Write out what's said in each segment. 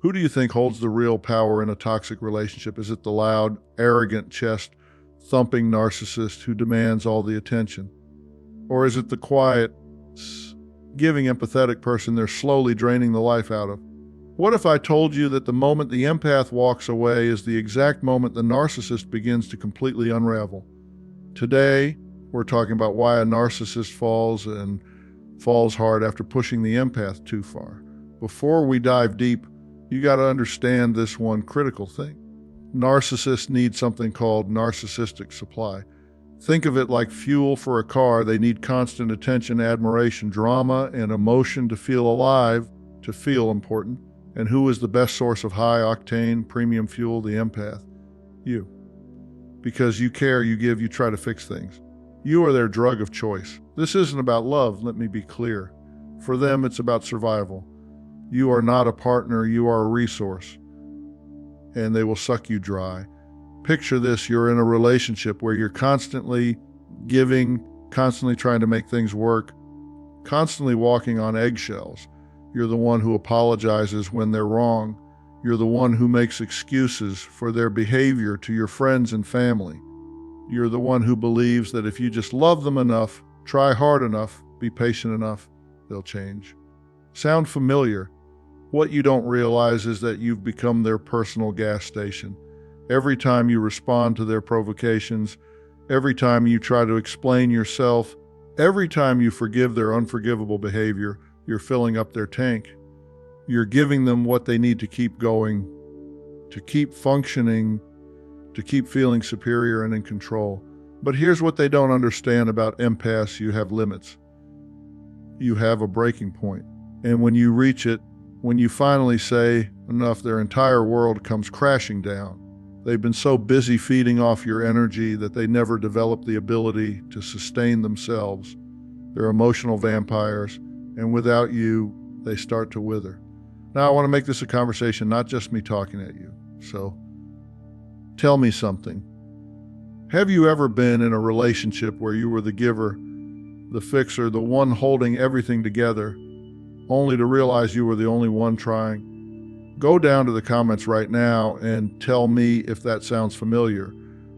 Who do you think holds the real power in a toxic relationship? Is it the loud, arrogant, chest-thumping narcissist who demands all the attention? Or is it the quiet, giving, empathetic person they're slowly draining the life out of? What if I told you that the moment the empath walks away is the exact moment the narcissist begins to completely unravel? Today, we're talking about why a narcissist falls hard after pushing the empath too far. Before we dive deep, you got to understand this one critical thing. Narcissists need something called narcissistic supply. Think of it like fuel for a car. They need constant attention, admiration, drama, and emotion to feel alive, to feel important. And who is the best source of high-octane, premium fuel? The empath. You. Because you care, you give, you try to fix things. You are their drug of choice. This isn't about love, let me be clear. For them, it's about survival. You are not a partner, you are a resource. And they will suck you dry. Picture this, you're in a relationship where you're constantly giving, constantly trying to make things work, constantly walking on eggshells. You're the one who apologizes when they're wrong. You're the one who makes excuses for their behavior to your friends and family. You're the one who believes that if you just love them enough, try hard enough, be patient enough, they'll change. Sound familiar? What you don't realize is that you've become their personal gas station. Every time you respond to their provocations, every time you try to explain yourself, every time you forgive their unforgivable behavior, you're filling up their tank. You're giving them what they need to keep going, to keep functioning, to keep feeling superior and in control. But here's what they don't understand about empaths: you have limits. You have a breaking point. And when you reach it, when you finally say enough, their entire world comes crashing down. They've been so busy feeding off your energy that they never develop the ability to sustain themselves. They're emotional vampires, and without you, they start to wither. Now, I want to make this a conversation, not just me talking at you. So, tell me something. Have you ever been in a relationship where you were the giver, the fixer, the one holding everything together, only to realize you were the only one trying? Go down to the comments right now and tell me if that sounds familiar.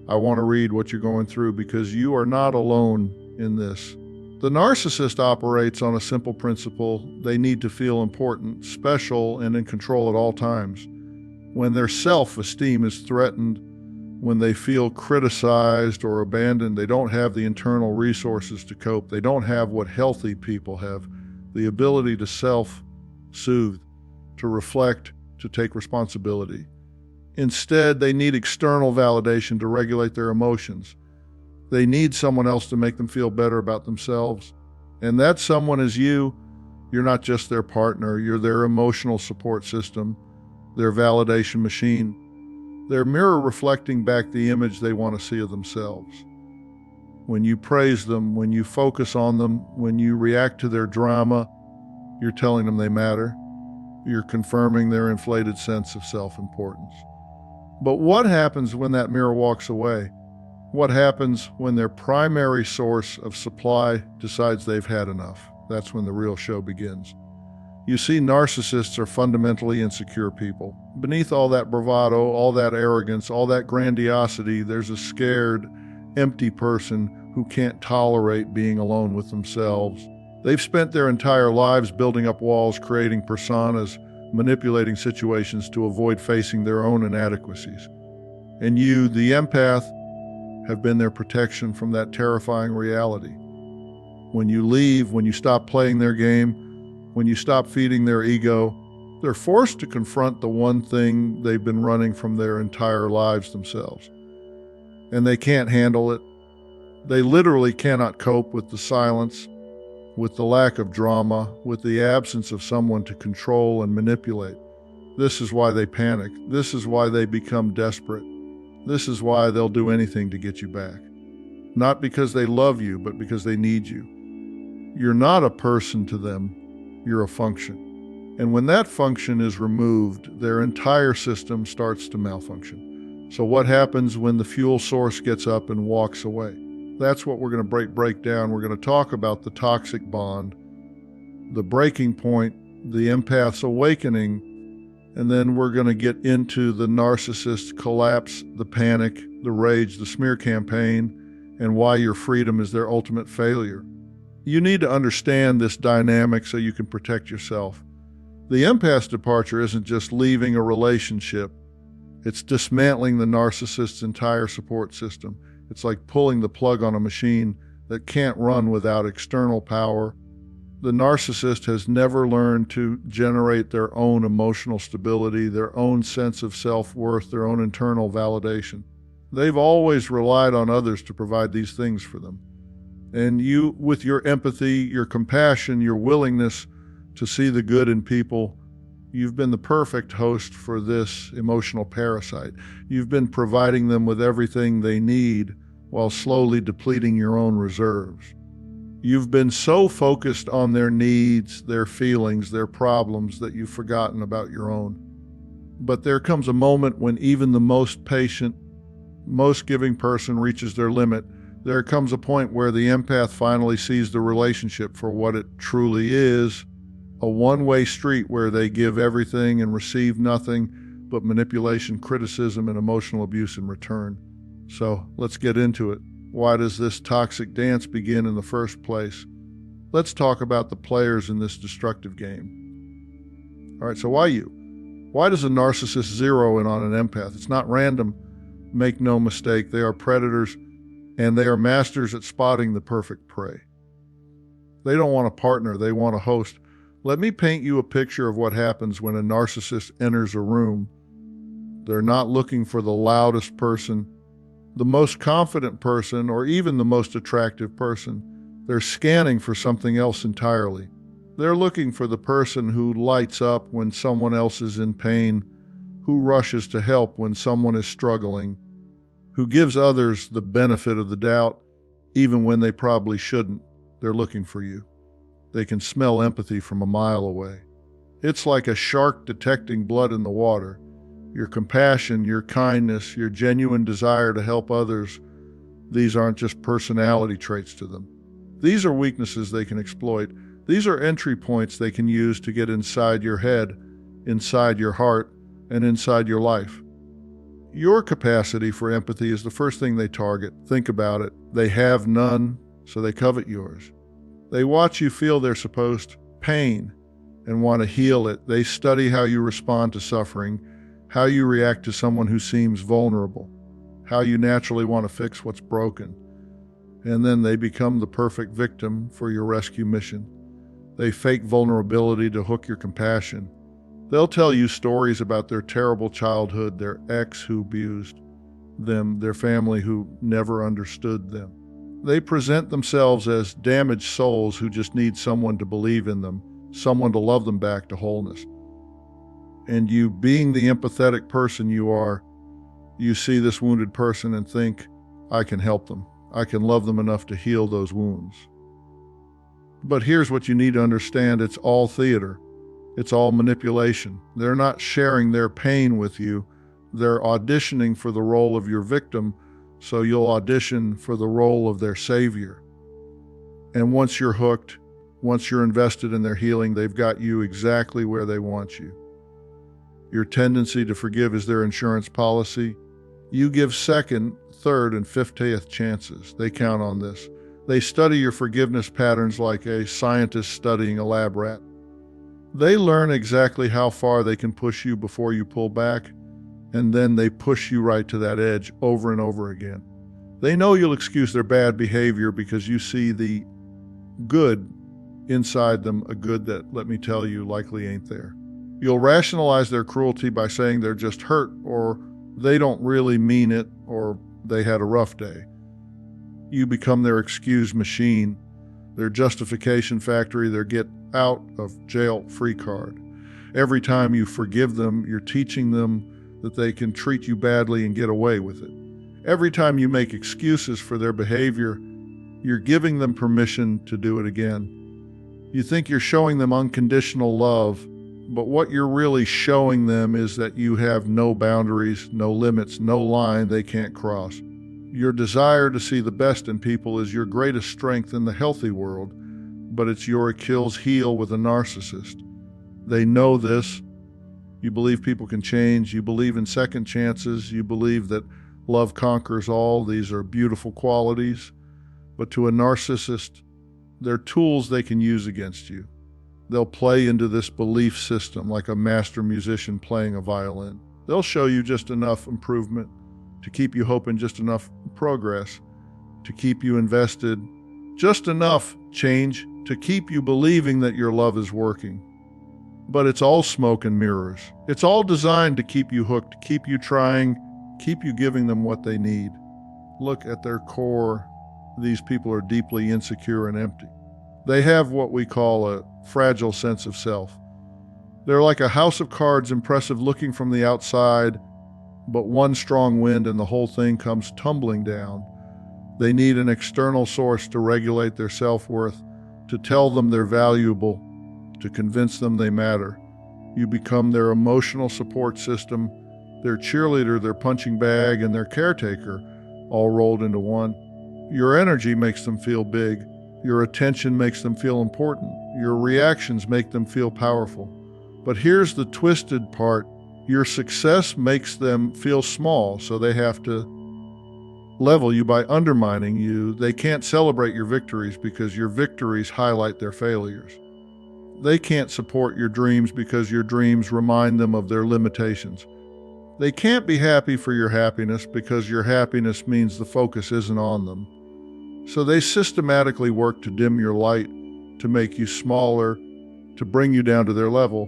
I want to read what you're going through because you are not alone in this. The narcissist operates on a simple principle. They need to feel important, special, and in control at all times. When their self-esteem is threatened, when they feel criticized or abandoned, they don't have the internal resources to cope. They don't have what healthy people have, the ability to self-soothe, to reflect, to take responsibility. Instead, they need external validation to regulate their emotions. They need someone else to make them feel better about themselves. And that someone is you. You're not just their partner, you're their emotional support system, their validation machine, their mirror reflecting back the image they want to see of themselves. When you praise them, when you focus on them, when you react to their drama, you're telling them they matter. You're confirming their inflated sense of self-importance. But what happens when that mirror walks away? What happens when their primary source of supply decides they've had enough? That's when the real show begins. You see, narcissists are fundamentally insecure people. Beneath all that bravado, all that arrogance, all that grandiosity, there's a scared, empty person who can't tolerate being alone with themselves. They've spent their entire lives building up walls, creating personas, manipulating situations to avoid facing their own inadequacies. And you, the empath, have been their protection from that terrifying reality. When you leave, when you stop playing their game, when you stop feeding their ego, they're forced to confront the one thing they've been running from their entire lives themselves. And they can't handle it. They literally cannot cope with the silence, with the lack of drama, with the absence of someone to control and manipulate. This is why they panic. This is why they become desperate. This is why they'll do anything to get you back. Not because they love you, but because they need you. You're not a person to them, you're a function. And when that function is removed, their entire system starts to malfunction. So what happens when the fuel source gets up and walks away? That's what we're going to break down. We're going to talk about the toxic bond, the breaking point, the empath's awakening, And then we're going to get into the narcissist collapse, the panic, the rage, the smear campaign, and why your freedom is their ultimate failure. You need to understand this dynamic so you can protect yourself. The empath's departure isn't just leaving a relationship. It's dismantling the narcissist's entire support system. It's like pulling the plug on a machine that can't run without external power. The narcissist has never learned to generate their own emotional stability, their own sense of self-worth, their own internal validation. They've always relied on others to provide these things for them. And you, with your empathy, your compassion, your willingness to see the good in people, you've been the perfect host for this emotional parasite. You've been providing them with everything they need while slowly depleting your own reserves. You've been so focused on their needs, their feelings, their problems that you've forgotten about your own. But there comes a moment when even the most patient, most giving person reaches their limit. There comes a point where the empath finally sees the relationship for what it truly is, a one-way street where they give everything and receive nothing but manipulation, criticism, and emotional abuse in return. So let's get into it. Why does this toxic dance begin in the first place? Let's talk about the players in this destructive game. All right, so why you? Why does a narcissist zero in on an empath? It's not random. Make no mistake, they are predators, and they are masters at spotting the perfect prey. They don't want a partner, they want a host. Let me paint you a picture of what happens when a narcissist enters a room. They're not looking for the loudest person, the most confident person, or even the most attractive person. They're scanning for something else entirely. They're looking for the person who lights up when someone else is in pain, who rushes to help when someone is struggling, who gives others the benefit of the doubt even when they probably shouldn't. They're looking for you. They can smell empathy from a mile away. It's like a shark detecting blood in the water. Your compassion, your kindness, your genuine desire to help others, these aren't just personality traits to them. These are weaknesses they can exploit. These are entry points they can use to get inside your head, inside your heart, and inside your life. Your capacity for empathy is the first thing they target. Think about it. They have none, so they covet yours. They watch you feel their supposed pain and want to heal it. They study how you respond to suffering, how you react to someone who seems vulnerable, how you naturally want to fix what's broken. And then they become the perfect victim for your rescue mission. They fake vulnerability to hook your compassion. They'll tell you stories about their terrible childhood, their ex who abused them, their family who never understood them. They present themselves as damaged souls who just need someone to believe in them, someone to love them back to wholeness. And you, being the empathetic person you are, you see this wounded person and think, I can help them. I can love them enough to heal those wounds. But here's what you need to understand. It's all theater. It's all manipulation. They're not sharing their pain with you. They're auditioning for the role of your victim, so you'll audition for the role of their savior. And once you're hooked, once you're invested in their healing, they've got you exactly where they want you. Your tendency to forgive is their insurance policy. You give second, third, and 50th chances. They count on this. They study your forgiveness patterns like a scientist studying a lab rat. They learn exactly how far they can push you before you pull back, and then they push you right to that edge over and over again. They know you'll excuse their bad behavior because you see the good inside them, a good that, let me tell you, likely ain't there. You'll rationalize their cruelty by saying they're just hurt, or they don't really mean it, or they had a rough day. You become their excuse machine, their justification factory, their get out of jail free card. Every time you forgive them, you're teaching them that they can treat you badly and get away with it. Every time you make excuses for their behavior, you're giving them permission to do it again. You think you're showing them unconditional love, but what you're really showing them is that you have no boundaries, no limits, no line they can't cross. Your desire to see the best in people is your greatest strength in the healthy world, but it's your Achilles heel with a narcissist. They know this, You believe people can change. You believe in second chances. You believe that love conquers all. These are beautiful qualities. But to a narcissist, they're tools they can use against you. They'll play into this belief system like a master musician playing a violin. They'll show you just enough improvement to keep you hoping, just enough progress to keep you invested, just enough change to keep you believing that your love is working. But it's all smoke and mirrors. It's all designed to keep you hooked, keep you trying, keep you giving them what they need. Look, at their core, these people are deeply insecure and empty. They have what we call a fragile sense of self. They're like a house of cards, impressive looking from the outside, but one strong wind and the whole thing comes tumbling down. They need an external source to regulate their self-worth, to tell them they're valuable, to convince them they matter. You become their emotional support system, their cheerleader, their punching bag, and their caretaker, all rolled into one. Your energy makes them feel big. Your attention makes them feel important. Your reactions make them feel powerful. But here's the twisted part. Your success makes them feel small, so they have to level you by undermining you. They can't celebrate your victories because your victories highlight their failures. They can't support your dreams because your dreams remind them of their limitations. They can't be happy for your happiness because your happiness means the focus isn't on them. So they systematically work to dim your light, to make you smaller, to bring you down to their level.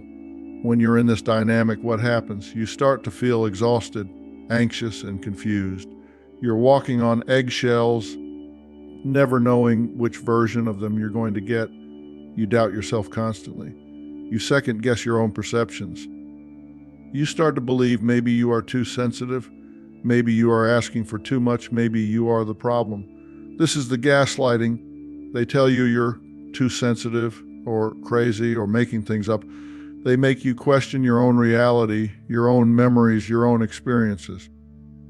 When you're in this dynamic, what happens? You start to feel exhausted, anxious, and confused. You're walking on eggshells, never knowing which version of them you're going to get. You doubt yourself constantly. You second guess your own perceptions. You start to believe maybe you are too sensitive, maybe you are asking for too much, maybe you are the problem. This is the gaslighting. They tell you you're too sensitive or crazy or making things up. They make you question your own reality, your own memories, your own experiences.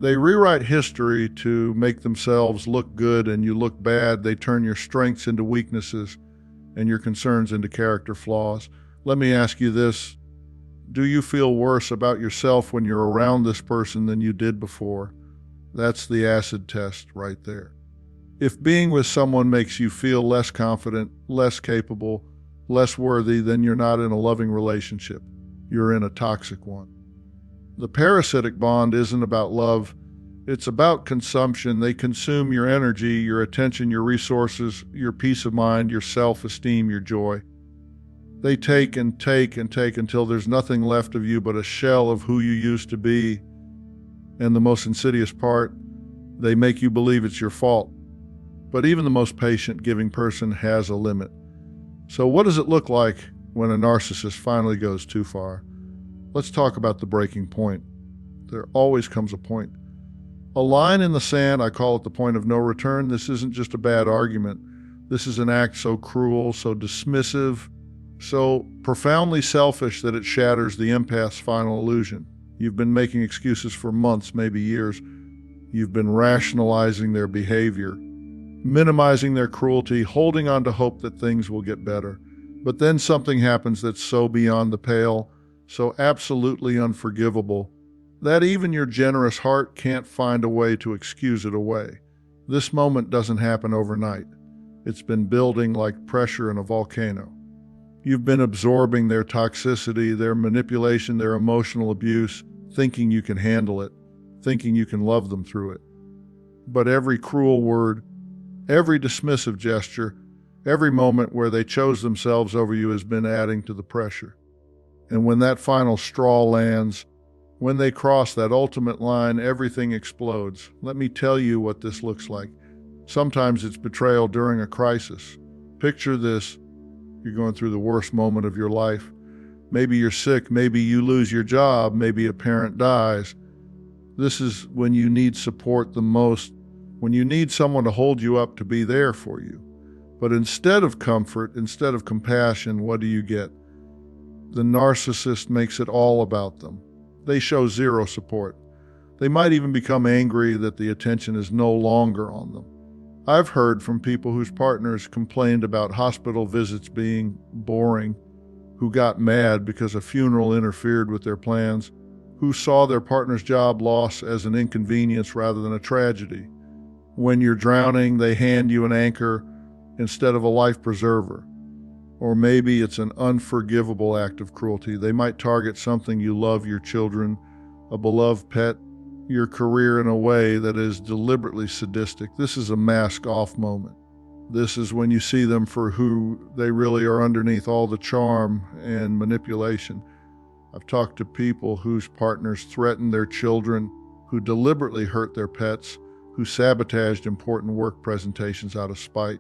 They rewrite history to make themselves look good and you look bad. They turn your strengths into weaknesses and your concerns into character flaws. Let me ask you this. Do you feel worse about yourself when you're around this person than you did before? That's the acid test right there. If being with someone makes you feel less confident, less capable, less worthy, then you're not in a loving relationship. You're in a toxic one. The parasitic bond isn't about love. It's about consumption. They consume your energy, your attention, your resources, your peace of mind, your self-esteem, your joy. They take and take and take until there's nothing left of you but a shell of who you used to be. And the most insidious part, they make you believe it's your fault. But even the most patient, giving person has a limit. So what does it look like when a narcissist finally goes too far? Let's talk about the breaking point. There always comes a point. A line in the sand, I call it the point of no return. This isn't just a bad argument. This is an act so cruel, so dismissive, so profoundly selfish that it shatters the empath's final illusion. You've been making excuses for months, maybe years. You've been rationalizing their behavior, minimizing their cruelty, holding on to hope that things will get better. But then something happens that's so beyond the pale, so absolutely unforgivable, that even your generous heart can't find a way to excuse it away. This moment doesn't happen overnight. It's been building like pressure in a volcano. You've been absorbing their toxicity, their manipulation, their emotional abuse, thinking you can handle it, thinking you can love them through it. But every cruel word, every dismissive gesture, every moment where they chose themselves over you has been adding to the pressure. And when that final straw lands, when they cross that ultimate line, everything explodes. Let me tell you what this looks like. Sometimes it's betrayal during a crisis. Picture this. You're going through the worst moment of your life. Maybe you're sick, maybe you lose your job, maybe a parent dies. This is when you need support the most, when you need someone to hold you up, to be there for you. But instead of comfort, instead of compassion, what do you get? The narcissist makes it all about them. They show zero support. They might even become angry that the attention is no longer on them. I've heard from people whose partners complained about hospital visits being boring, who got mad because a funeral interfered with their plans, who saw their partner's job loss as an inconvenience rather than a tragedy. When you're drowning, they hand you an anchor instead of a life preserver. Or maybe it's an unforgivable act of cruelty. They might target something you love, your children, a beloved pet, your career, in a way that is deliberately sadistic. This is a mask-off moment. This is when you see them for who they really are underneath all the charm and manipulation. I've talked to people whose partners threatened their children, who deliberately hurt their pets, who sabotaged important work presentations out of spite.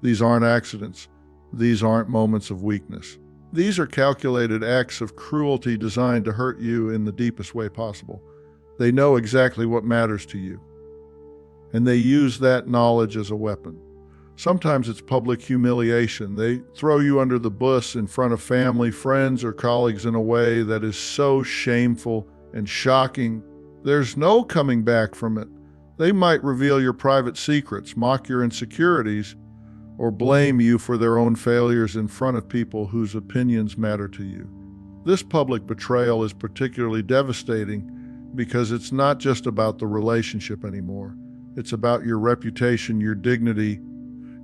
These aren't accidents. These aren't moments of weakness. These are calculated acts of cruelty designed to hurt you in the deepest way possible. They know exactly what matters to you, and they use that knowledge as a weapon. Sometimes it's public humiliation. They throw you under the bus in front of family, friends, or colleagues in a way that is so shameful and shocking. There's no coming back from it. They might reveal your private secrets, mock your insecurities, or blame you for their own failures in front of people whose opinions matter to you. This public betrayal is particularly devastating because it's not just about the relationship anymore. It's about your reputation, your dignity,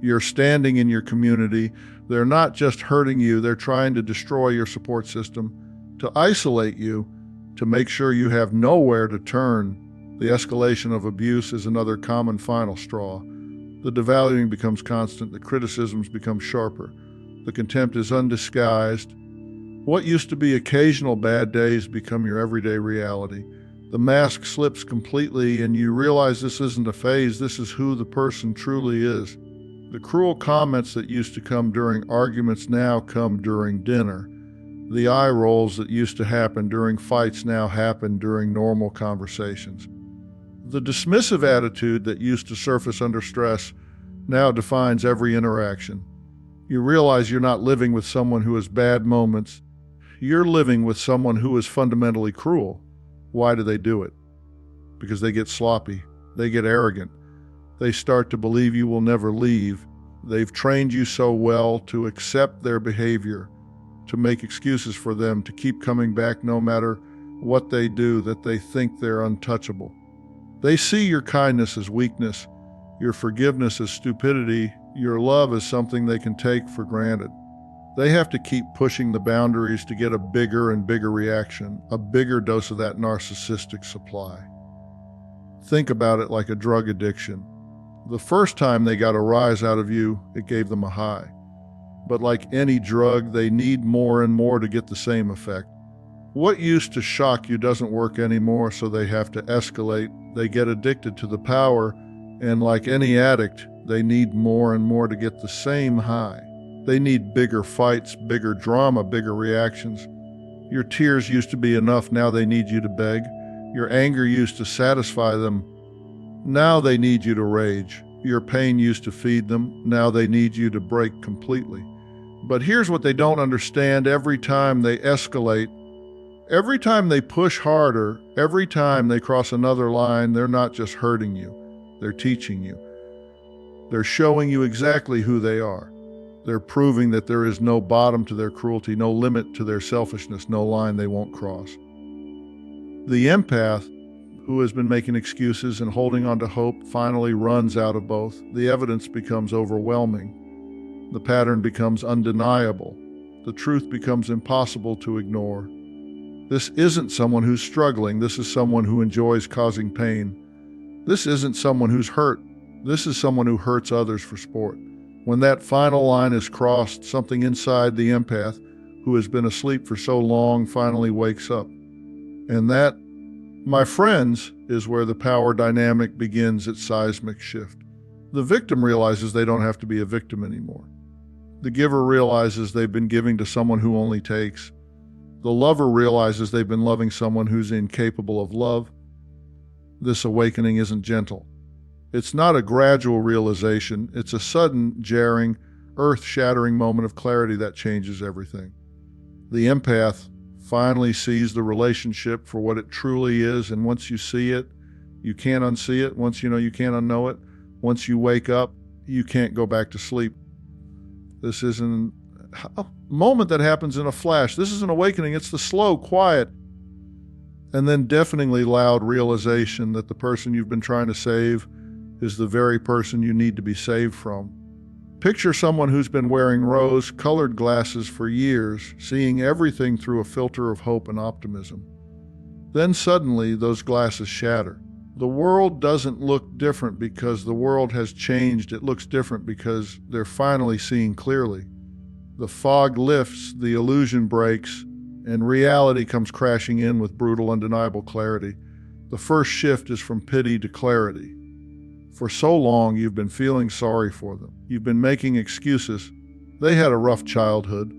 your standing in your community. They're not just hurting you, they're trying to destroy your support system, to isolate you, to make sure you have nowhere to turn. The escalation of abuse is another common final straw. The devaluing becomes constant, the criticisms become sharper, the contempt is undisguised. What used to be occasional bad days become your everyday reality. The mask slips completely and you realize this isn't a phase, this is who the person truly is. The cruel comments that used to come during arguments now come during dinner. The eye rolls that used to happen during fights now happen during normal conversations. The dismissive attitude that used to surface under stress now defines every interaction. You realize you're not living with someone who has bad moments. You're living with someone who is fundamentally cruel. Why do they do it? Because they get sloppy. They get arrogant. They start to believe you will never leave. They've trained you so well to accept their behavior, to make excuses for them, to keep coming back no matter what they do, that they think they're untouchable. They see your kindness as weakness, your forgiveness as stupidity, your love as something they can take for granted. They have to keep pushing the boundaries to get a bigger and bigger reaction, a bigger dose of that narcissistic supply. Think about it like a drug addiction. The first time they got a rise out of you, it gave them a high. But like any drug, they need more and more to get the same effect. What used to shock you doesn't work anymore, so they have to escalate. They get addicted to the power, and like any addict, they need more and more to get the same high. They need bigger fights, bigger drama, bigger reactions. Your tears used to be enough, now they need you to beg. Your anger used to satisfy them, now they need you to rage. Your pain used to feed them, now they need you to break completely. But here's what they don't understand: every time they escalate, every time they push harder, every time they cross another line, they're not just hurting you, they're teaching you. They're showing you exactly who they are. They're proving that there is no bottom to their cruelty, no limit to their selfishness, no line they won't cross. The empath, who has been making excuses and holding on to hope, finally runs out of both. The evidence becomes overwhelming. The pattern becomes undeniable. The truth becomes impossible to ignore. This isn't someone who's struggling. This is someone who enjoys causing pain. This isn't someone who's hurt. This is someone who hurts others for sport. When that final line is crossed, something inside the empath, who has been asleep for so long, finally wakes up. And that, my friends, is where the power dynamic begins its seismic shift. The victim realizes they don't have to be a victim anymore. The giver realizes they've been giving to someone who only takes. The lover realizes they've been loving someone who's incapable of love. This awakening isn't gentle. It's not a gradual realization. It's a sudden, jarring, earth-shattering moment of clarity that changes everything. The empath finally sees the relationship for what it truly is, and once you see it, you can't unsee it. Once you know, you can't unknow it. Once you wake up, you can't go back to sleep. This isn't a moment that happens in a flash. This is an awakening. It's the slow, quiet, and then deafeningly loud realization that the person you've been trying to save is the very person you need to be saved from. Picture someone who's been wearing rose-colored glasses for years, seeing everything through a filter of hope and optimism. Then suddenly, those glasses shatter. The world doesn't look different because the world has changed. It looks different because they're finally seeing clearly. The fog lifts, the illusion breaks, and reality comes crashing in with brutal, undeniable clarity. The first shift is from pity to clarity. For so long, you've been feeling sorry for them. You've been making excuses. They had a rough childhood.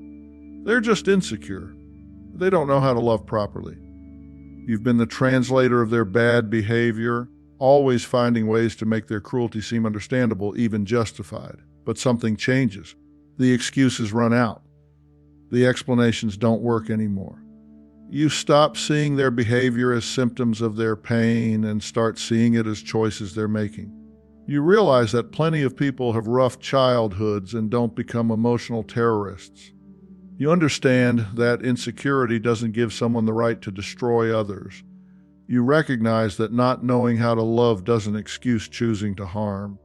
They're just insecure. They don't know how to love properly. You've been the translator of their bad behavior, always finding ways to make their cruelty seem understandable, even justified. But something changes. The excuses run out. The explanations don't work anymore. You stop seeing their behavior as symptoms of their pain and start seeing it as choices they're making. You realize that plenty of people have rough childhoods and don't become emotional terrorists. You understand that insecurity doesn't give someone the right to destroy others. You recognize that not knowing how to love doesn't excuse choosing to harm.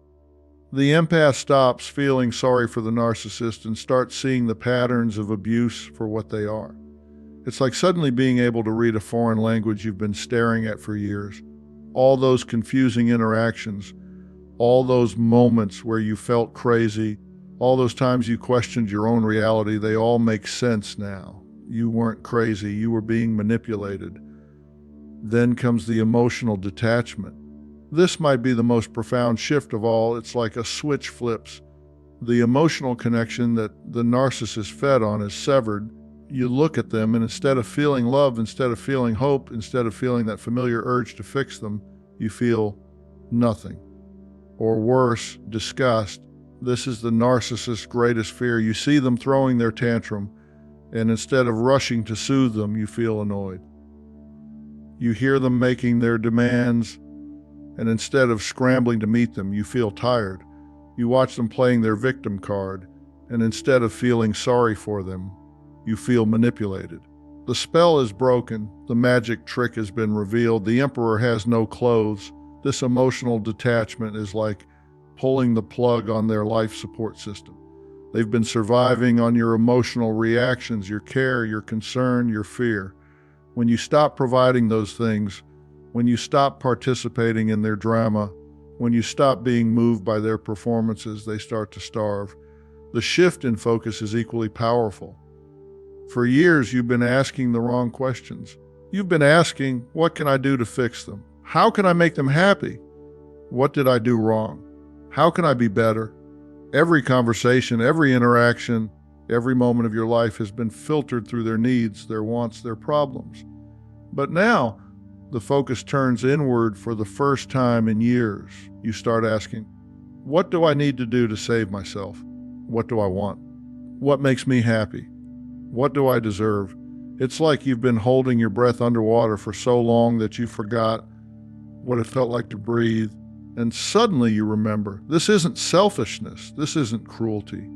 The empath stops feeling sorry for the narcissist and starts seeing the patterns of abuse for what they are. It's like suddenly being able to read a foreign language you've been staring at for years. All those confusing interactions, all those moments where you felt crazy, all those times you questioned your own reality, they all make sense now. You weren't crazy, you were being manipulated. Then comes the emotional detachment. This might be the most profound shift of all. It's like a switch flips. The emotional connection that the narcissist fed on is severed. You look at them, and instead of feeling love, instead of feeling hope, instead of feeling that familiar urge to fix them, you feel nothing. Or worse, disgust. This is the narcissist's greatest fear. You see them throwing their tantrum, and instead of rushing to soothe them, you feel annoyed. You hear them making their demands, and instead of scrambling to meet them, you feel tired. You watch them playing their victim card, and instead of feeling sorry for them, you feel manipulated. The spell is broken. The magic trick has been revealed. The emperor has no clothes. This emotional detachment is like pulling the plug on their life support system. They've been surviving on your emotional reactions, your care, your concern, your fear. When you stop providing those things, when you stop participating in their drama, when you stop being moved by their performances, they start to starve. The shift in focus is equally powerful. For years, you've been asking the wrong questions. You've been asking, what can I do to fix them? How can I make them happy? What did I do wrong? How can I be better? Every conversation, every interaction, every moment of your life has been filtered through their needs, their wants, their problems. But now, the focus turns inward for the first time in years. You start asking, what do I need to do to save myself? What do I want? What makes me happy? What do I deserve? It's like you've been holding your breath underwater for so long that you forgot what it felt like to breathe. And suddenly you remember, this isn't selfishness. This isn't cruelty.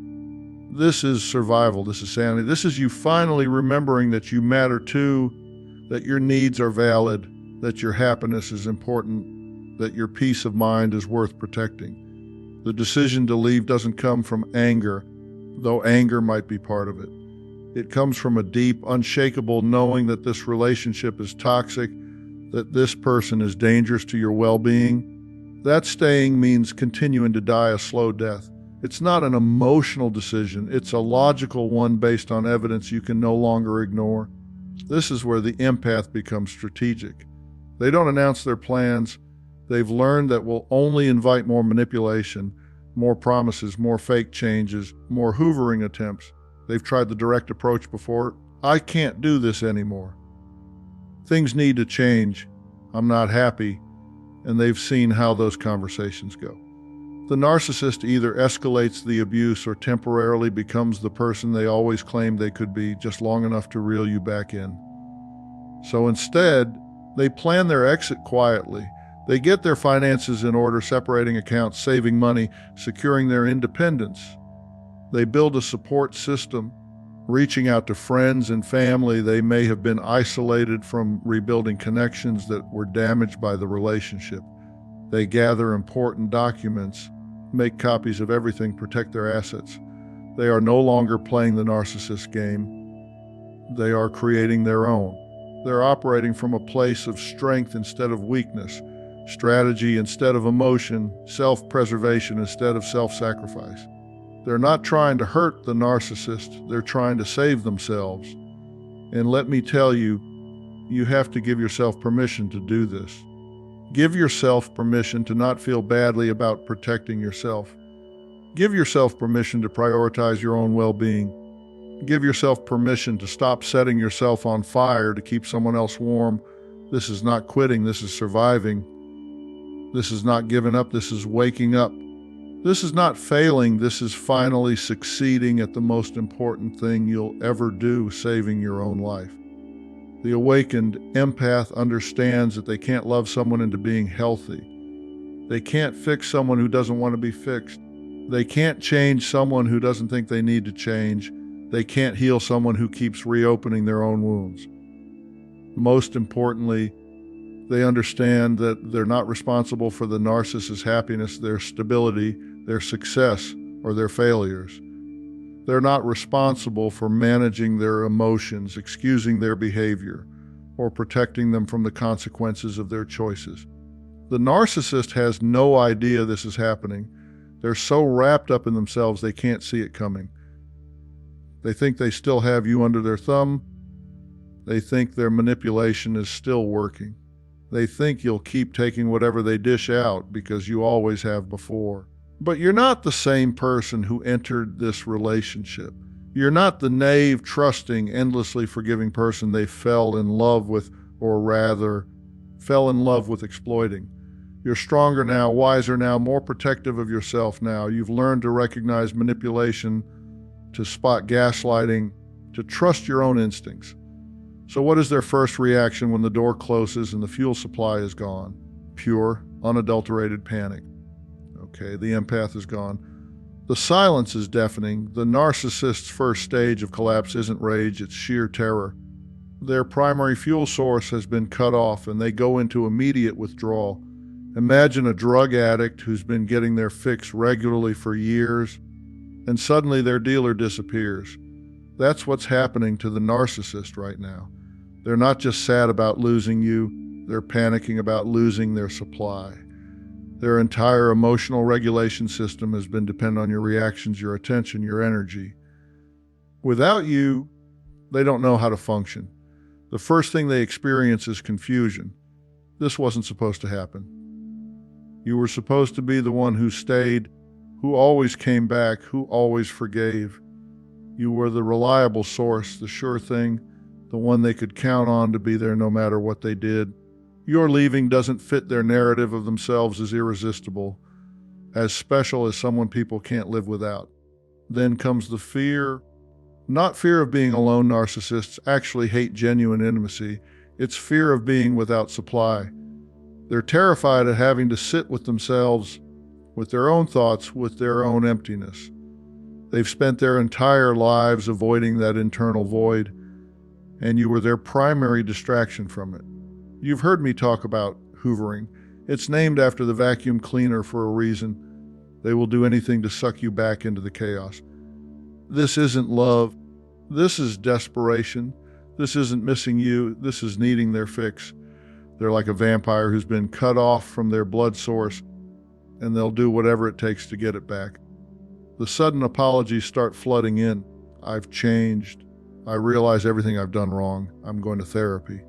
This is survival. This is sanity. This is you finally remembering that you matter too, that your needs are valid, that your happiness is important, that your peace of mind is worth protecting. The decision to leave doesn't come from anger, though anger might be part of it. It comes from a deep, unshakable knowing that this relationship is toxic, that this person is dangerous to your well-being. That staying means continuing to die a slow death. It's not an emotional decision. It's a logical one based on evidence you can no longer ignore. This is where the empath becomes strategic. They don't announce their plans. They've learned that will only invite more manipulation, more promises, more fake changes, more hoovering attempts. They've tried the direct approach before. I can't do this anymore. Things need to change. I'm not happy. And they've seen how those conversations go. The narcissist either escalates the abuse or temporarily becomes the person they always claimed they could be, just long enough to reel you back in. So instead, they plan their exit quietly. They get their finances in order, separating accounts, saving money, securing their independence. They build a support system, Reaching out to friends and family, they may have been isolated from rebuilding connections that were damaged by the relationship. They gather important documents, make copies of everything, protect their assets. They are no longer playing the narcissist game. They are creating their own. They're operating from a place of strength instead of weakness, strategy instead of emotion, self-preservation instead of self-sacrifice. They're not trying to hurt the narcissist, they're trying to save themselves. And let me tell you, you have to give yourself permission to do this. Give yourself permission to not feel badly about protecting yourself. Give yourself permission to prioritize your own well-being. Give yourself permission to stop setting yourself on fire to keep someone else warm. This is not quitting, this is surviving. This is not giving up, this is waking up. This is not failing, this is finally succeeding at the most important thing you'll ever do, saving your own life. The awakened empath understands that they can't love someone into being healthy. They can't fix someone who doesn't want to be fixed. They can't change someone who doesn't think they need to change. They can't heal someone who keeps reopening their own wounds. Most importantly, they understand that they're not responsible for the narcissist's happiness, their stability, their success, or their failures. They're not responsible for managing their emotions, excusing their behavior, or protecting them from the consequences of their choices. The narcissist has no idea this is happening. They're so wrapped up in themselves they can't see it coming. They think they still have you under their thumb. They think their manipulation is still working. They think you'll keep taking whatever they dish out because you always have before. But you're not the same person who entered this relationship. You're not the naive, trusting, endlessly forgiving person they fell in love with, or rather, fell in love with exploiting. You're stronger now, wiser now, more protective of yourself now. You've learned to recognize manipulation, to spot gaslighting, to trust your own instincts. So what is their first reaction when the door closes and the fuel supply is gone? Pure, unadulterated panic. Okay, the empath is gone. The silence is deafening. The narcissist's first stage of collapse isn't rage, it's sheer terror. Their primary fuel source has been cut off and they go into immediate withdrawal. Imagine a drug addict who's been getting their fix regularly for years, and suddenly their dealer disappears. That's what's happening to the narcissist right now. They're not just sad about losing you, they're panicking about losing their supply. Their entire emotional regulation system has been dependent on your reactions, your attention, your energy. Without you, they don't know how to function. The first thing they experience is confusion. This wasn't supposed to happen. You were supposed to be the one who stayed, who always came back, who always forgave. You were the reliable source, the sure thing, the one they could count on to be there no matter what they did. Your leaving doesn't fit their narrative of themselves as irresistible, as special as someone people can't live without. Then comes the fear. Not fear of being alone. Narcissists actually hate genuine intimacy. It's fear of being without supply. They're terrified of having to sit with themselves, with their own thoughts, with their own emptiness. They've spent their entire lives avoiding that internal void, and you were their primary distraction from it. You've heard me talk about hoovering. It's named after the vacuum cleaner for a reason. They will do anything to suck you back into the chaos. This isn't love. This is desperation. This isn't missing you. This is needing their fix. They're like a vampire who's been cut off from their blood source, and they'll do whatever it takes to get it back. The sudden apologies start flooding in. I've changed. I realize everything I've done wrong. I'm going to therapy.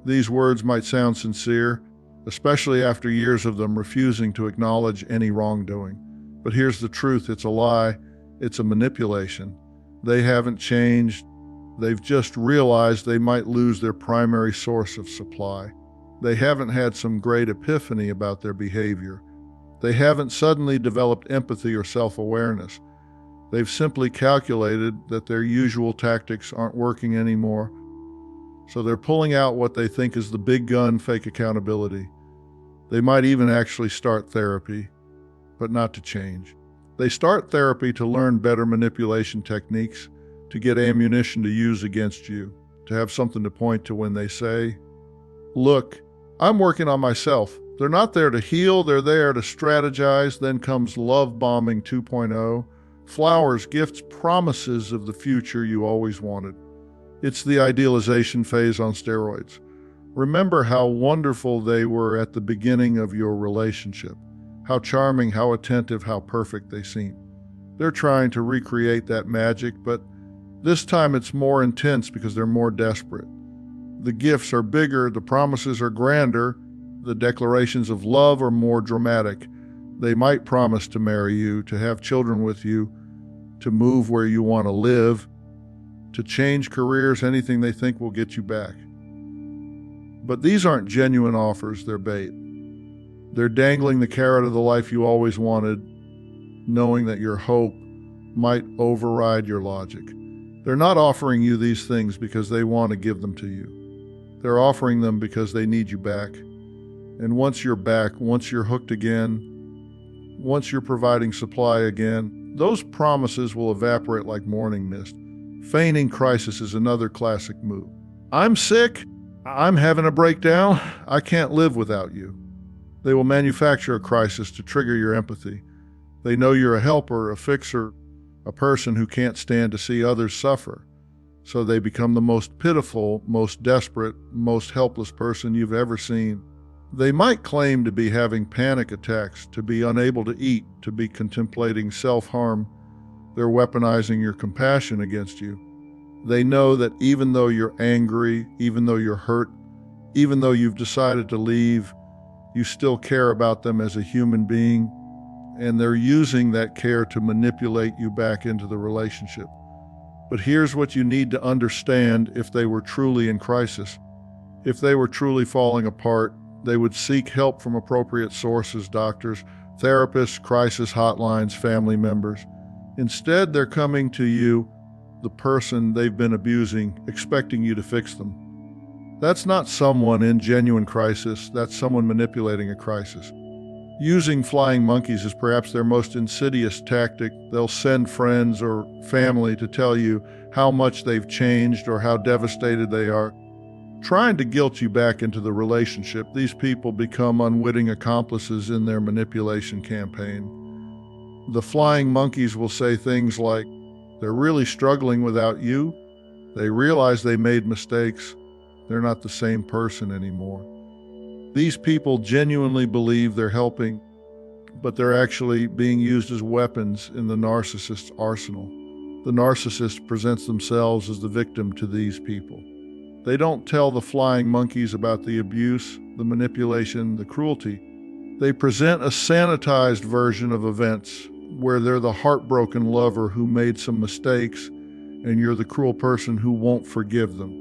These words might sound sincere, especially after years of them refusing to acknowledge any wrongdoing. But here's the truth. It's a lie. It's a manipulation. They haven't changed. They've just realized they might lose their primary source of supply. They haven't had some great epiphany about their behavior. They haven't suddenly developed empathy or self-awareness. They've simply calculated that their usual tactics aren't working anymore. So they're pulling out what they think is the big gun fake accountability. They might even actually start therapy, but not to change. They start therapy to learn better manipulation techniques, to get ammunition to use against you, to have something to point to when they say, "Look, I'm working on myself." They're not there to heal, they're there to strategize. Then comes love bombing 2.0. Flowers, gifts, promises of the future you always wanted. It's the idealization phase on steroids. Remember how wonderful they were at the beginning of your relationship. How charming, how attentive, how perfect they seem. They're trying to recreate that magic, but this time it's more intense because they're more desperate. The gifts are bigger, the promises are grander, the declarations of love are more dramatic. They might promise to marry you, to have children with you, to move where you want to live, to change careers, anything they think will get you back. But these aren't genuine offers, they're bait. They're dangling the carrot of the life you always wanted, knowing that your hope might override your logic. They're not offering you these things because they want to give them to you. They're offering them because they need you back. And once you're back, once you're hooked again, once you're providing supply again, those promises will evaporate like morning mist. Feigning crisis is another classic move. "I'm sick. I'm having a breakdown. I can't live without you." They will manufacture a crisis to trigger your empathy. They know you're a helper, a fixer, a person who can't stand to see others suffer. So they become the most pitiful, most desperate, most helpless person you've ever seen. They might claim to be having panic attacks, to be unable to eat, to be contemplating self-harm. They're weaponizing your compassion against you. They know that even though you're angry, even though you're hurt, even though you've decided to leave, you still care about them as a human being, and they're using that care to manipulate you back into the relationship. But here's what you need to understand if they were truly in crisis. If they were truly falling apart, they would seek help from appropriate sources, doctors, therapists, crisis hotlines, family members. Instead, they're coming to you, the person they've been abusing, expecting you to fix them. That's not someone in genuine crisis, that's someone manipulating a crisis. Using flying monkeys is perhaps their most insidious tactic. They'll send friends or family to tell you how much they've changed or how devastated they are. Trying to guilt you back into the relationship, these people become unwitting accomplices in their manipulation campaign. The flying monkeys will say things like, "They're really struggling without you. They realize they made mistakes. They're not the same person anymore." These people genuinely believe they're helping, but they're actually being used as weapons in the narcissist's arsenal. The narcissist presents themselves as the victim to these people. They don't tell the flying monkeys about the abuse, the manipulation, the cruelty. They present a sanitized version of events where they're the heartbroken lover who made some mistakes, and you're the cruel person who won't forgive them.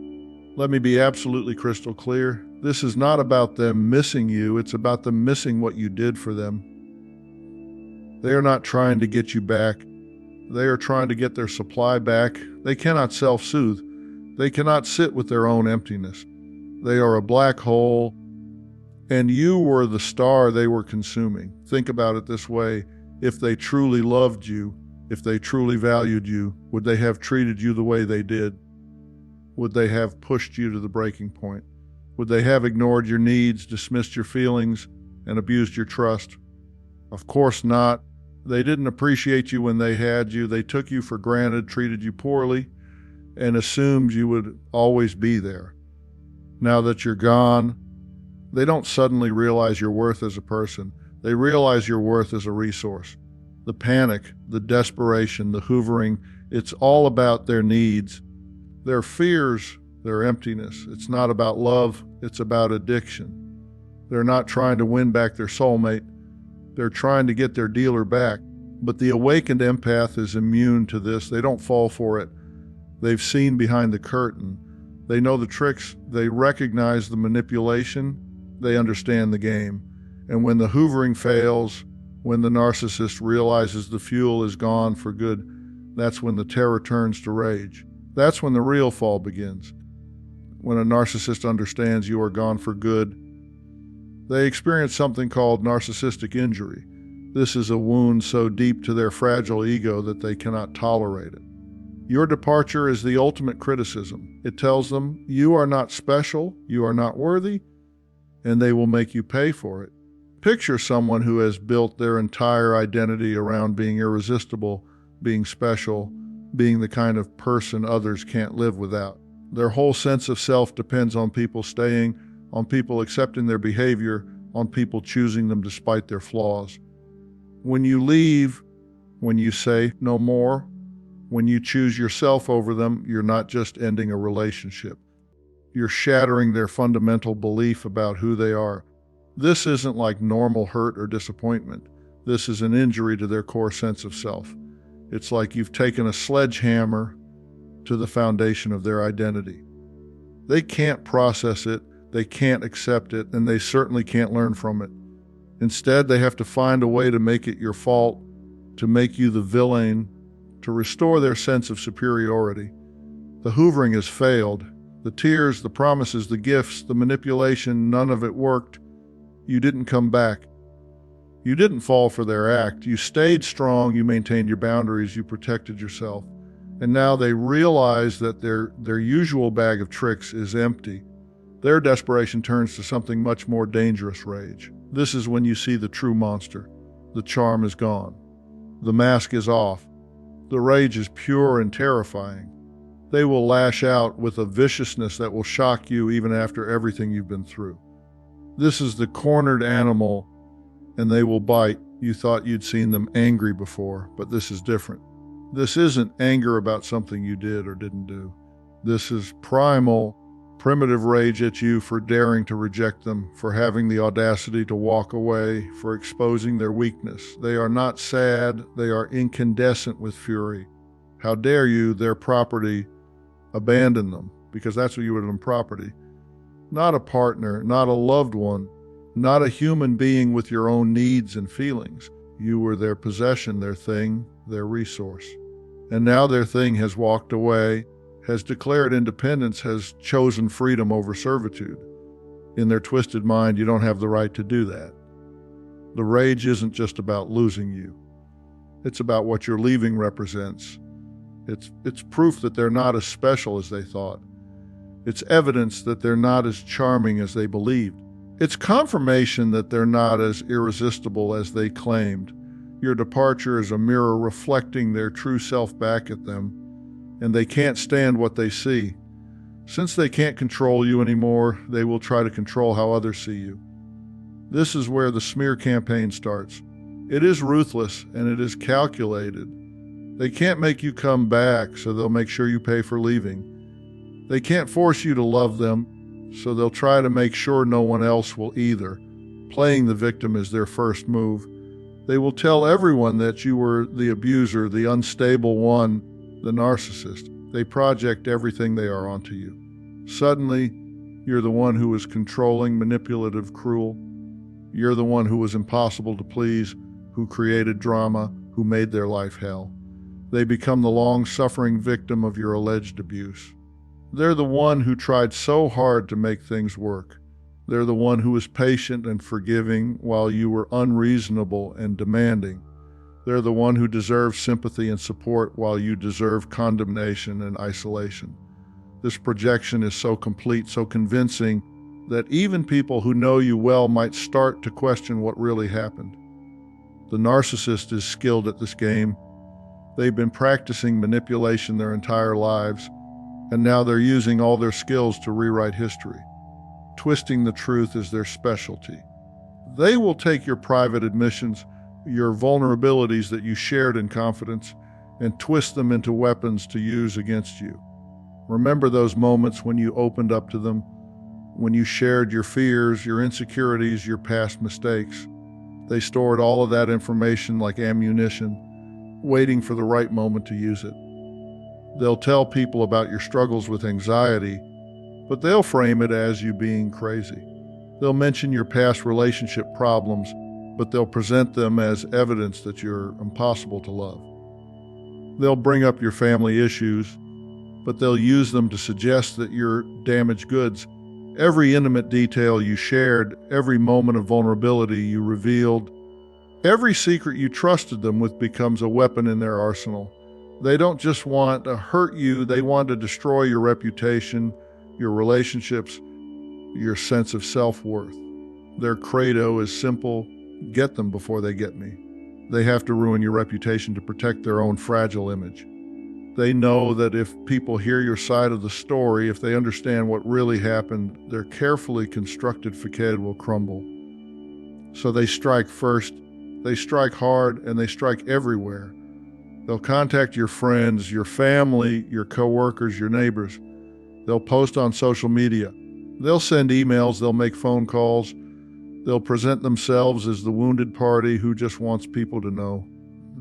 Let me be absolutely crystal clear. This is not about them missing you, it's about them missing what you did for them. They are not trying to get you back. They are trying to get their supply back. They cannot self-soothe. They cannot sit with their own emptiness. They are a black hole, and you were the star they were consuming. Think about it this way. If they truly loved you, if they truly valued you, would they have treated you the way they did? Would they have pushed you to the breaking point? Would they have ignored your needs, dismissed your feelings, and abused your trust? Of course not. They didn't appreciate you when they had you. They took you for granted, treated you poorly, and assumed you would always be there. Now that you're gone, they don't suddenly realize your worth as a person. They realize your worth as a resource. The panic, the desperation, the hoovering, it's all about their needs, their fears, their emptiness. It's not about love, it's about addiction. They're not trying to win back their soulmate. They're trying to get their dealer back. But the awakened empath is immune to this. They don't fall for it. They've seen behind the curtain. They know the tricks. They recognize the manipulation. They understand the game. And when the hoovering fails, when the narcissist realizes the fuel is gone for good, that's when the terror turns to rage. That's when the real fall begins. When a narcissist understands you are gone for good, they experience something called narcissistic injury. This is a wound so deep to their fragile ego that they cannot tolerate it. Your departure is the ultimate criticism. It tells them you are not special, you are not worthy, and they will make you pay for it. Picture someone who has built their entire identity around being irresistible, being special, being the kind of person others can't live without. Their whole sense of self depends on people staying, on people accepting their behavior, on people choosing them despite their flaws. When you leave, when you say no more, when you choose yourself over them, you're not just ending a relationship. You're shattering their fundamental belief about who they are. This isn't like normal hurt or disappointment. This is an injury to their core sense of self. It's like you've taken a sledgehammer to the foundation of their identity. They can't process it, they can't accept it, and they certainly can't learn from it. Instead, they have to find a way to make it your fault, to make you the villain, to restore their sense of superiority. The hoovering has failed. The tears, the promises, the gifts, the manipulation, none of it worked. You didn't come back. You didn't fall for their act. You stayed strong, you maintained your boundaries, you protected yourself. And now they realize that their usual bag of tricks is empty. Their desperation turns to something much more dangerous: rage. This is when you see the true monster. The charm is gone. The mask is off. The rage is pure and terrifying. They will lash out with a viciousness that will shock you even after everything you've been through. This is the cornered animal, and they will bite. You thought you'd seen them angry before, but this is different. This isn't anger about something you did or didn't do. This is primal, primitive rage at you for daring to reject them, for having the audacity to walk away, for exposing their weakness. They are not sad, they are incandescent with fury. How dare you, their property, abandon them, because that's what you would have property. Not a partner, not a loved one, not a human being with your own needs and feelings. You were their possession, their thing, their resource. And now their thing has walked away, has declared independence, has chosen freedom over servitude. In their twisted mind, you don't have the right to do that. The rage isn't just about losing you. It's about what your leaving represents. It's proof that they're not as special as they thought. It's evidence that they're not as charming as they believed. It's confirmation that they're not as irresistible as they claimed. Your departure is a mirror reflecting their true self back at them, and they can't stand what they see. Since they can't control you anymore, they will try to control how others see you. This is where the smear campaign starts. It is ruthless and it is calculated. They can't make you come back, so they'll make sure you pay for leaving. They can't force you to love them, so they'll try to make sure no one else will either. Playing the victim is their first move. They will tell everyone that you were the abuser, the unstable one, the narcissist. They project everything they are onto you. Suddenly, you're the one who was controlling, manipulative, cruel. You're the one who was impossible to please, who created drama, who made their life hell. They become the long-suffering victim of your alleged abuse. They're the one who tried so hard to make things work. They're the one who was patient and forgiving while you were unreasonable and demanding. They're the one who deserves sympathy and support while you deserve condemnation and isolation. This projection is so complete, so convincing, that even people who know you well might start to question what really happened. The narcissist is skilled at this game. They've been practicing manipulation their entire lives, and now they're using all their skills to rewrite history. Twisting the truth is their specialty. They will take your private admissions, your vulnerabilities that you shared in confidence, and twist them into weapons to use against you. Remember those moments when you opened up to them, when you shared your fears, your insecurities, your past mistakes. They stored all of that information like ammunition, waiting for the right moment to use it. They'll tell people about your struggles with anxiety, but they'll frame it as you being crazy. They'll mention your past relationship problems, but they'll present them as evidence that you're impossible to love. They'll bring up your family issues, but they'll use them to suggest that you're damaged goods. Every intimate detail you shared, every moment of vulnerability you revealed, every secret you trusted them with becomes a weapon in their arsenal. They don't just want to hurt you, they want to destroy your reputation, your relationships, your sense of self-worth. Their credo is simple: get them before they get me. They have to ruin your reputation to protect their own fragile image. They know that if people hear your side of the story, if they understand what really happened, their carefully constructed facade will crumble. So they strike first, they strike hard, and they strike everywhere. They'll contact your friends, your family, your coworkers, your neighbors. They'll post on social media. They'll send emails, they'll make phone calls. They'll present themselves as the wounded party who just wants people to know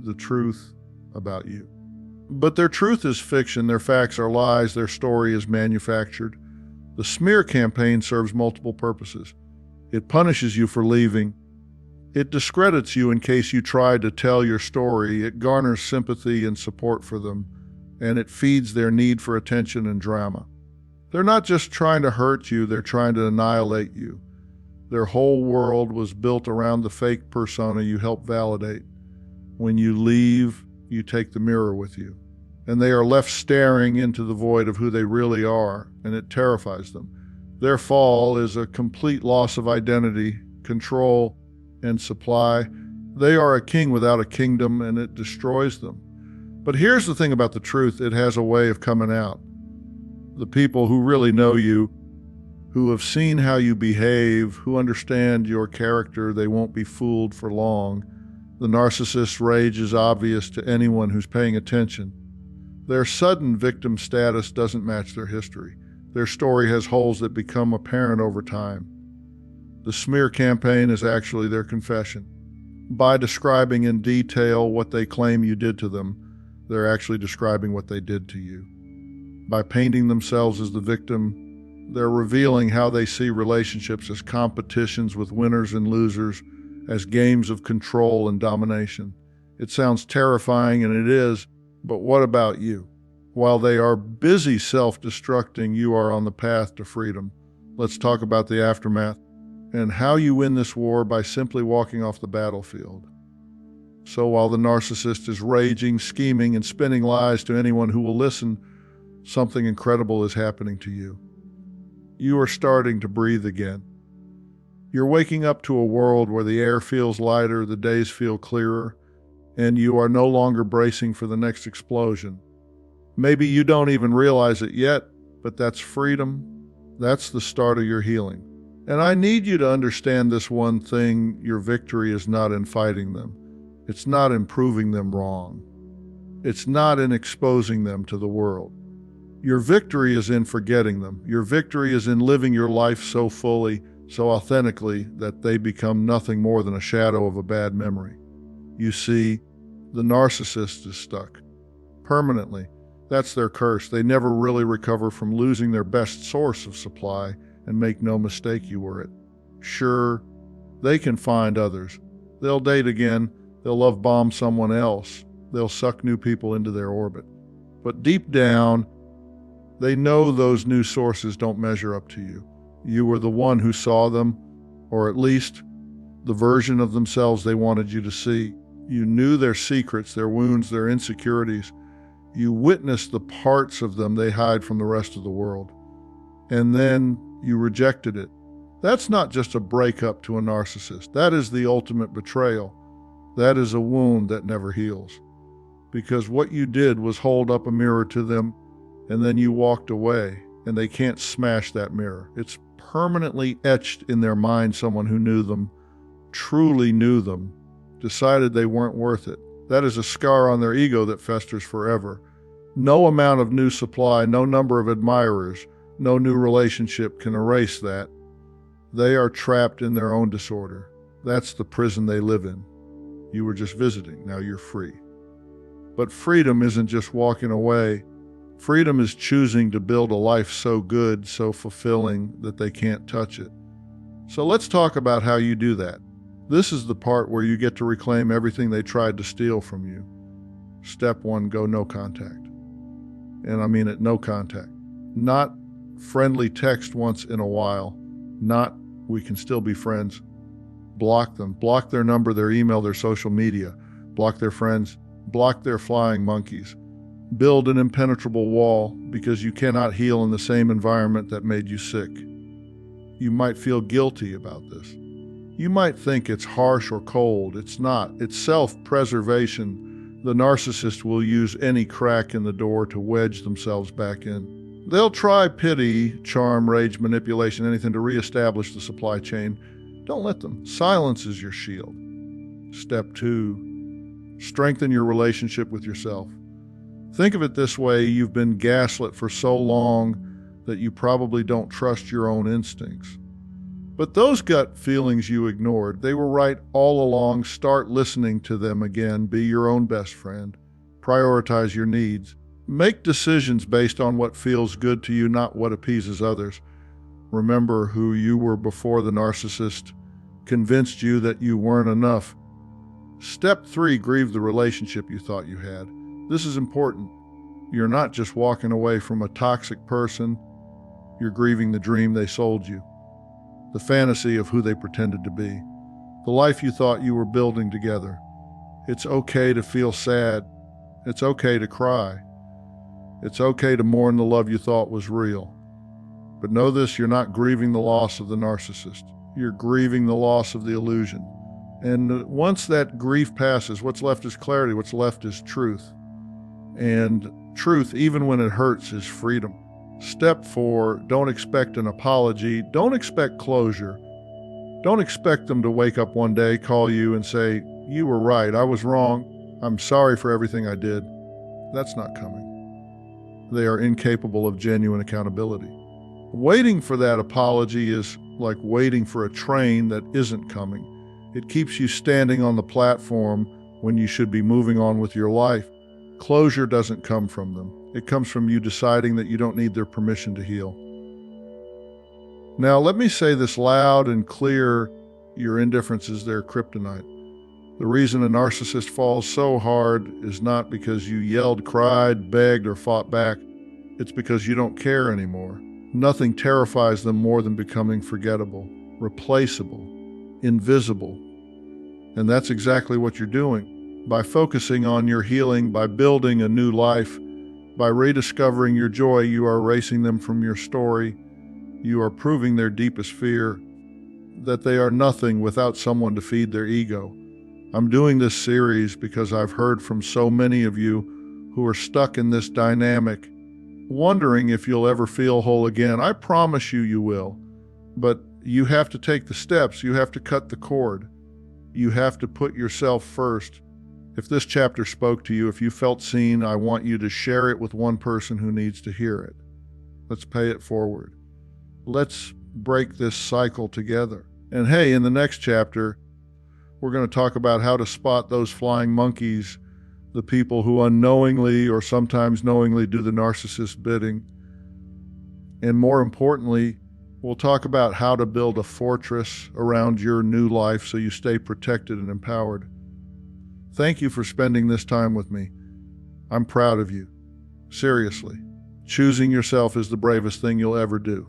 the truth about you. But their truth is fiction, their facts are lies, their story is manufactured. The smear campaign serves multiple purposes. It punishes you for leaving. It discredits you in case you try to tell your story. It garners sympathy and support for them, and it feeds their need for attention and drama. They're not just trying to hurt you, they're trying to annihilate you. Their whole world was built around the fake persona you help validate. When you leave, you take the mirror with you, and they are left staring into the void of who they really are, and it terrifies them. Their fall is a complete loss of identity, control, and supply. They are a king without a kingdom, and it destroys them. But here's the thing about the truth: it has a way of coming out. The people who really know you, who have seen how you behave, who understand your character, they won't be fooled for long. The narcissist's rage is obvious to anyone who's paying attention. Their sudden victim status doesn't match their history. Their story has holes that become apparent over time. The smear campaign is actually their confession. By describing in detail what they claim you did to them, they're actually describing what they did to you. By painting themselves as the victim, they're revealing how they see relationships as competitions with winners and losers, as games of control and domination. It sounds terrifying, and it is, but what about you? While they are busy self-destructing, you are on the path to freedom. Let's talk about the aftermath and how you win this war by simply walking off the battlefield. So while the narcissist is raging, scheming, and spinning lies to anyone who will listen, something incredible is happening to you. You are starting to breathe again. You're waking up to a world where the air feels lighter, the days feel clearer, and you are no longer bracing for the next explosion. Maybe you don't even realize it yet, but that's freedom. That's the start of your healing. And I need you to understand this one thing: your victory is not in fighting them. It's not in proving them wrong. It's not in exposing them to the world. Your victory is in forgetting them. Your victory is in living your life so fully, so authentically, that they become nothing more than a shadow of a bad memory. You see, the narcissist is stuck permanently. That's their curse. They never really recover from losing their best source of supply, and make no mistake, you were it. Sure, they can find others. They'll date again. They'll love bomb someone else. They'll suck new people into their orbit. But deep down, they know those new sources don't measure up to you. You were the one who saw them, or at least the version of themselves they wanted you to see. You knew their secrets, their wounds, their insecurities. You witnessed the parts of them they hide from the rest of the world. And then you rejected it. That's not just a breakup to a narcissist. That is the ultimate betrayal. That is a wound that never heals. Because what you did was hold up a mirror to them, and then you walked away, and they can't smash that mirror. It's permanently etched in their mind. Someone who knew them, truly knew them, decided they weren't worth it. That is a scar on their ego that festers forever. No amount of new supply, no number of admirers, no new relationship can erase that. They are trapped in their own disorder. That's the prison they live in. You were just visiting, now you're free. But freedom isn't just walking away. Freedom is choosing to build a life so good, so fulfilling, that they can't touch it. So let's talk about how you do that. This is the part where you get to reclaim everything they tried to steal from you. Step 1, go no contact. And I mean it, no contact. Not friendly text once in a while. Not, we can still be friends. Block them. Block their number, their email, their social media. Block their friends. Block their flying monkeys. build an impenetrable wall because you cannot heal in the same environment that made you sick. You might feel guilty about this. You might think it's harsh or cold. It's not. It's self-preservation. The narcissist will use any crack in the door to wedge themselves back in. They'll try pity, charm, rage, manipulation, anything to reestablish the supply chain. Don't let them. Silence is your shield. Step 2, strengthen your relationship with yourself. Think of it this way: you've been gaslit for so long that you probably don't trust your own instincts. But those gut feelings you ignored, they were right all along. Start listening to them again. Be your own best friend. Prioritize your needs. Make decisions based on what feels good to you, not what appeases others. Remember who you were before the narcissist convinced you that you weren't enough. Step 3, grieve the relationship you thought you had. This is important. You're not just walking away from a toxic person. You're grieving the dream they sold you, the fantasy of who they pretended to be, the life you thought you were building together. It's okay to feel sad. It's okay to cry. It's okay to mourn the love you thought was real. But know this: you're not grieving the loss of the narcissist. You're grieving the loss of the illusion. And once that grief passes, what's left is clarity. What's left is truth. And truth, even when it hurts, is freedom. Step 4, don't expect an apology. Don't expect closure. Don't expect them to wake up one day, call you and say, "You were right, I was wrong. I'm sorry for everything I did." That's not coming. They are incapable of genuine accountability. Waiting for that apology is like waiting for a train that isn't coming. It keeps you standing on the platform when you should be moving on with your life. Closure doesn't come from them. It comes from you deciding that you don't need their permission to heal. Now, let me say this loud and clear: your indifference is their kryptonite. The reason a narcissist falls so hard is not because you yelled, cried, begged, or fought back. It's because you don't care anymore. Nothing terrifies them more than becoming forgettable, replaceable, invisible. And that's exactly what you're doing. By focusing on your healing, by building a new life, by rediscovering your joy, you are erasing them from your story. You are proving their deepest fear, that they are nothing without someone to feed their ego. I'm doing this series because I've heard from so many of you who are stuck in this dynamic, wondering if you'll ever feel whole again. I promise you will. But you have to take the steps. You have to cut the cord. You have to put yourself first. If this chapter spoke to you, if you felt seen, I want you to share it with one person who needs to hear it. Let's pay it forward. Let's break this cycle together. And hey, in the next chapter, we're going to talk about how to spot those flying monkeys, the people who unknowingly or sometimes knowingly do the narcissist's bidding. And more importantly, we'll talk about how to build a fortress around your new life so you stay protected and empowered. Thank you for spending this time with me. I'm proud of you. Seriously. Choosing yourself is the bravest thing you'll ever do.